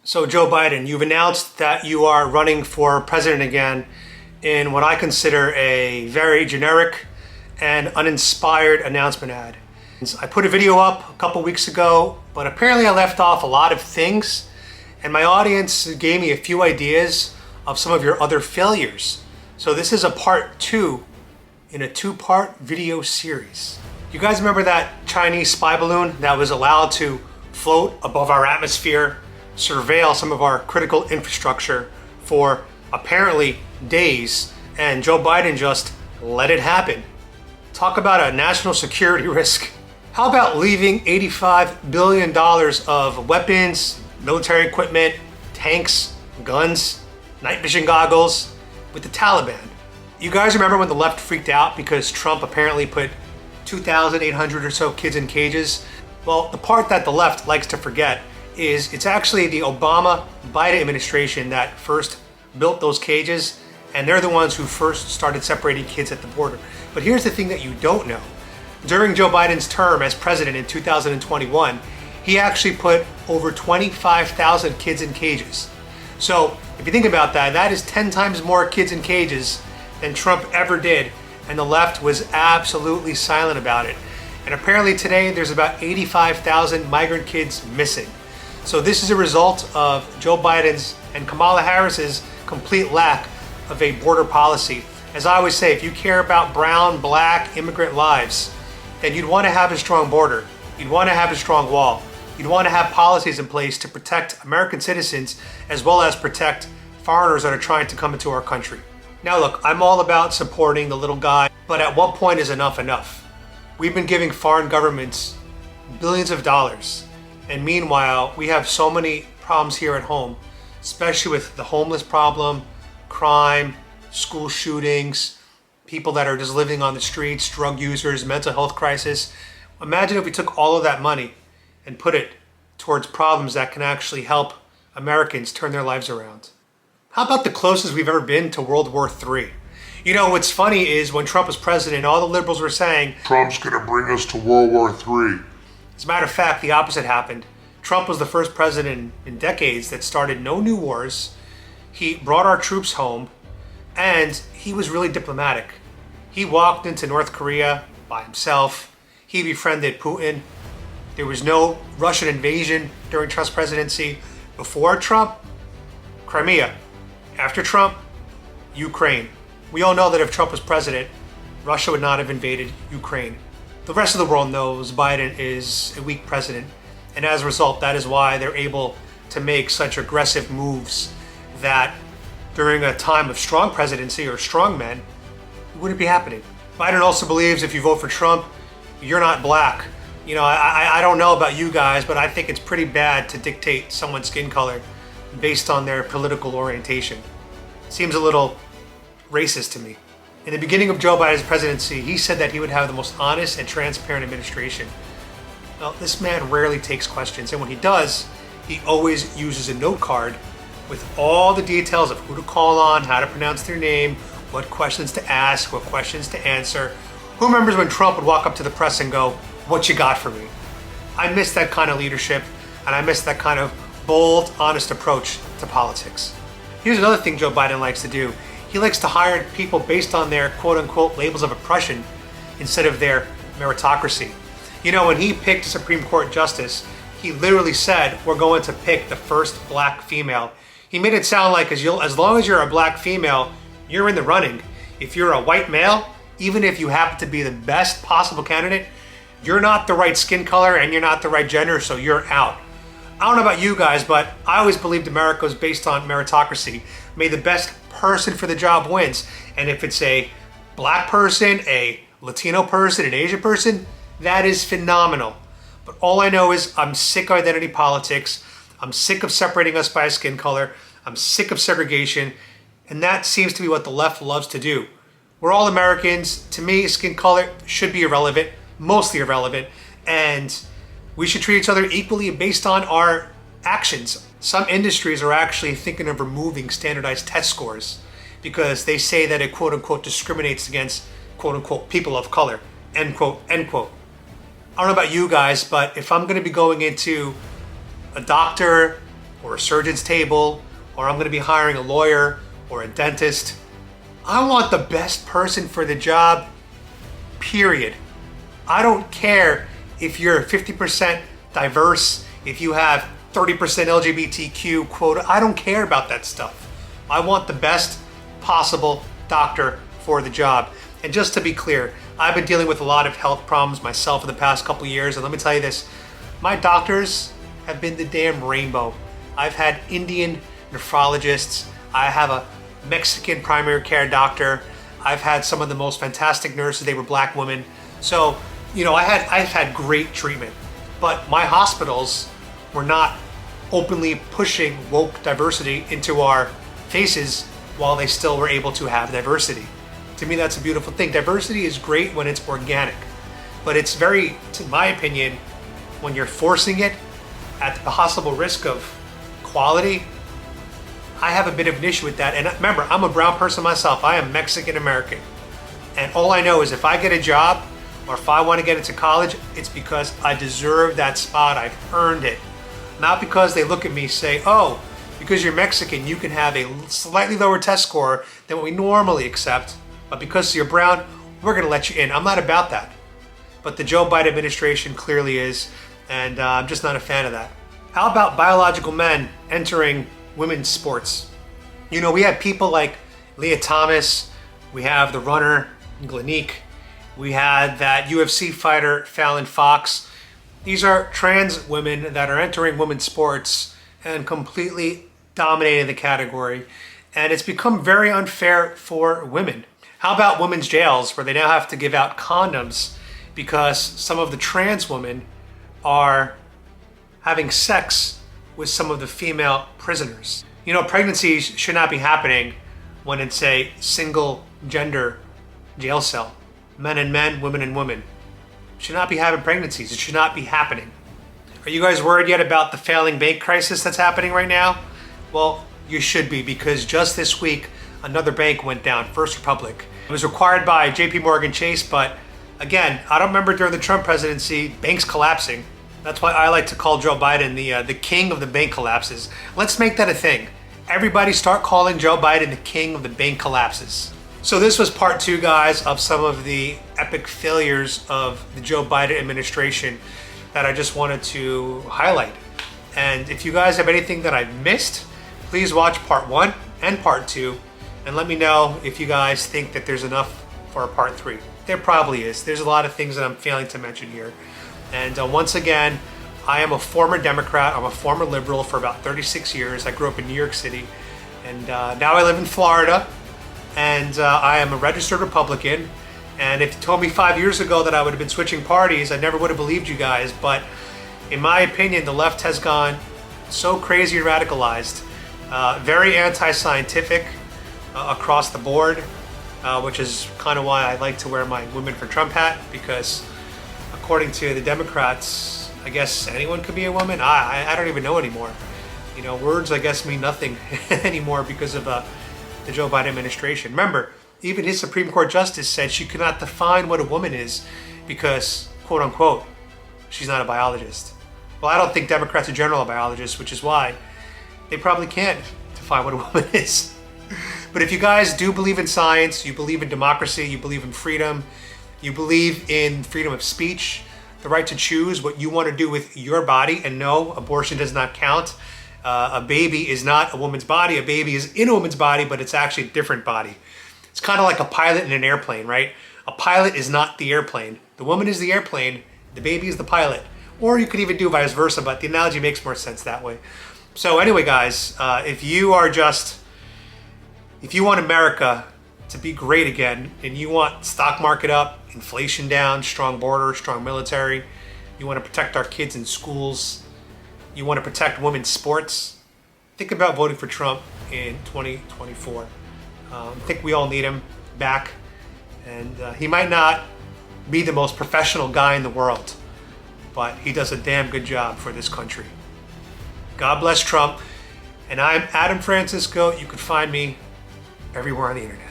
So Joe Biden, you've announced that you are running for president again in what I consider a very generic and uninspired announcement ad. I put a video up a couple weeks ago, but apparently I left off a lot of things, and my audience gave me a few ideas of some of your other failures. So this is a part 2 in a 2-part video series. You guys remember that Chinese spy balloon that was allowed to float above our atmosphere, surveil some of our critical infrastructure for apparently days, and Joe Biden just let it happen? Talk about a national security risk. How about leaving $85 billion of weapons, military equipment, tanks, guns, night vision goggles with the Taliban? You guys remember when the left freaked out because Trump apparently put 2,800 or so kids in cages? Well, the part that the left likes to forget is it's actually the Obama-Biden administration that first built those cages, and they're the ones who first started separating kids at the border. But here's the thing that you don't know. During Joe Biden's term as president in 2021, he actually put over 25,000 kids in cages. So if you think about that, that is 10 times more kids in cages than Trump ever did, and the left was absolutely silent about it. And apparently today there's about 85,000 migrant kids missing. So this is a result of Joe Biden's and Kamala Harris's complete lack of a border policy. As I always say, if you care about brown, black, immigrant lives, then you'd want to have a strong border. You'd want to have a strong wall. You'd want to have policies in place to protect American citizens as well as protect foreigners that are trying to come into our country. Now look, I'm all about supporting the little guy, but at what point is enough enough? We've been giving foreign governments billions of dollars, and meanwhile, we have so many problems here at home, especially with the homeless problem, crime, school shootings, people that are just living on the streets, drug users, mental health crisis. Imagine if we took all of that money and put it towards problems that can actually help Americans turn their lives around. How about the closest we've ever been to World War III? You know, what's funny is when Trump was president, all the liberals were saying, Trump's gonna bring us to World War III. As a matter of fact, the opposite happened. Trump was the first president in decades that started no new wars. He brought our troops home, and he was really diplomatic. He walked into North Korea by himself. He befriended Putin. There was no Russian invasion during Trump's presidency. Before Trump, Crimea. After Trump, Ukraine. We all know that if Trump was president, Russia would not have invaded Ukraine. The rest of the world knows Biden is a weak president, and as a result, that is why they're able to make such aggressive moves that during a time of strong presidency or strong men, it wouldn't be happening. Biden also believes if you vote for Trump, you're not black. You know, I don't know about you guys, but I think it's pretty bad to dictate someone's skin color based on their political orientation. Seems a little racist to me. In the beginning of Joe Biden's presidency, he said that he would have the most honest and transparent administration. Well, this man rarely takes questions, and when he does, he always uses a note card with all the details of who to call on, how to pronounce their name, what questions to ask, what questions to answer. Who remembers when Trump would walk up to the press and go, "What you got for me?" I miss that kind of leadership, and I miss that kind of bold, honest approach to politics. Here's another thing Joe Biden likes to do. He likes to hire people based on their quote-unquote labels of oppression instead of their meritocracy. You know, when he picked a Supreme Court justice, he literally said, we're going to pick the first black female. He made it sound like as long as you're a black female, you're in the running. If you're a white male, even if you happen to be the best possible candidate, you're not the right skin color and you're not the right gender, so you're out. I don't know about you guys, but I always believed America was based on meritocracy. May the best person for the job wins. And if it's a black person, a Latino person, an Asian person, that is phenomenal. But all I know is I'm sick of identity politics. I'm sick of separating us by skin color. I'm sick of segregation. And that seems to be what the left loves to do. We're all Americans. To me, skin color should be irrelevant, mostly irrelevant. And we should treat each other equally based on our actions. Some industries are actually thinking of removing standardized test scores because they say that it quote unquote discriminates against quote unquote people of color, end quote, end quote. I don't know about you guys, but if I'm gonna be going into a doctor, or a surgeon's table, or I'm going to be hiring a lawyer or a dentist. I want the best person for the job, period. I don't care if you're 50% diverse, if you have 30% LGBTQ quota. I don't care about that stuff. I want the best possible doctor for the job. And just to be clear, I've been dealing with a lot of health problems myself for the past couple of years, and let me tell you this, my doctors have been the damn rainbow. I've had Indian nephrologists, I have a Mexican primary care doctor, I've had some of the most fantastic nurses, they were black women. So, I've had great treatment, but my hospitals were not openly pushing woke diversity into our faces while they still were able to have diversity. To me, that's a beautiful thing. Diversity is great when it's organic, but it's very, to my opinion, when you're forcing it at the possible risk of quality, I have a bit of an issue with that. And remember, I'm a brown person myself. I am Mexican American. And all I know is if I get a job or if I want to get into college, it's because I deserve that spot. I've earned it. Not because they look at me and say, oh, because you're Mexican, you can have a slightly lower test score than what we normally accept. But because you're brown, we're going to let you in. I'm not about that. But the Joe Biden administration clearly is, and I'm just not a fan of that. How about biological men entering women's sports? We have people like Leah Thomas, we have the runner Glenique, we had that UFC fighter Fallon Fox. These are trans women that are entering women's sports and completely dominating the category. And it's become very unfair for women. How about women's jails where they now have to give out condoms because some of the trans women are having sex with some of the female prisoners? Pregnancies should not be happening when it's a single gender jail cell. Men and men, women and women. Should not be having pregnancies. It should not be happening. Are you guys worried yet about the failing bank crisis that's happening right now? Well, you should be, because just this week, another bank went down, First Republic. It was required by JP Morgan Chase, but again, I don't remember during the Trump presidency, banks collapsing. That's why I like to call Joe Biden the king of the bank collapses. Let's make that a thing. Everybody start calling Joe Biden the king of the bank collapses. So this was part 2, guys, of some of the epic failures of the Joe Biden administration that I just wanted to highlight. And if you guys have anything that I've missed, please watch part 1 and part 2 and let me know if you guys think that there's enough for a part 3. There probably is. There's a lot of things that I'm failing to mention here. And once again, I am a former Democrat. I'm a former liberal for about 36 years. I grew up in New York City, and now I live in Florida, and I am a registered Republican. And if you told me 5 years ago that I would have been switching parties, I never would have believed you guys. But in my opinion, the left has gone so crazy and radicalized, very anti-scientific across the board, which is kind of why I like to wear my Women for Trump hat, because according to the Democrats, I guess anyone could be a woman. I don't even know anymore. Words, I guess, mean nothing anymore because of the Joe Biden administration. Remember, even his Supreme Court justice said she could not define what a woman is because, quote unquote, she's not a biologist. Well, I don't think Democrats in general are biologists, which is why they probably can't define what a woman is. But if you guys do believe in science, you believe in democracy, you believe in freedom, you believe in freedom of speech, the right to choose what you want to do with your body, and no, abortion does not count. A baby is not a woman's body. A baby is in a woman's body, but it's actually a different body. It's kind of like a pilot in an airplane, right? A pilot is not the airplane. The woman is the airplane, the baby is the pilot. Or you could even do vice versa, but the analogy makes more sense that way. So anyway, guys, if you want America to be great again, and you want stock market up, inflation down, strong border, strong military, you want to protect our kids in schools, you want to protect women's sports, think about voting for Trump in 2024. I think we all need him back, and he might not be the most professional guy in the world, but he does a damn good job for this country. God bless Trump, and I'm Adam Francisco. You can find me everywhere on the internet.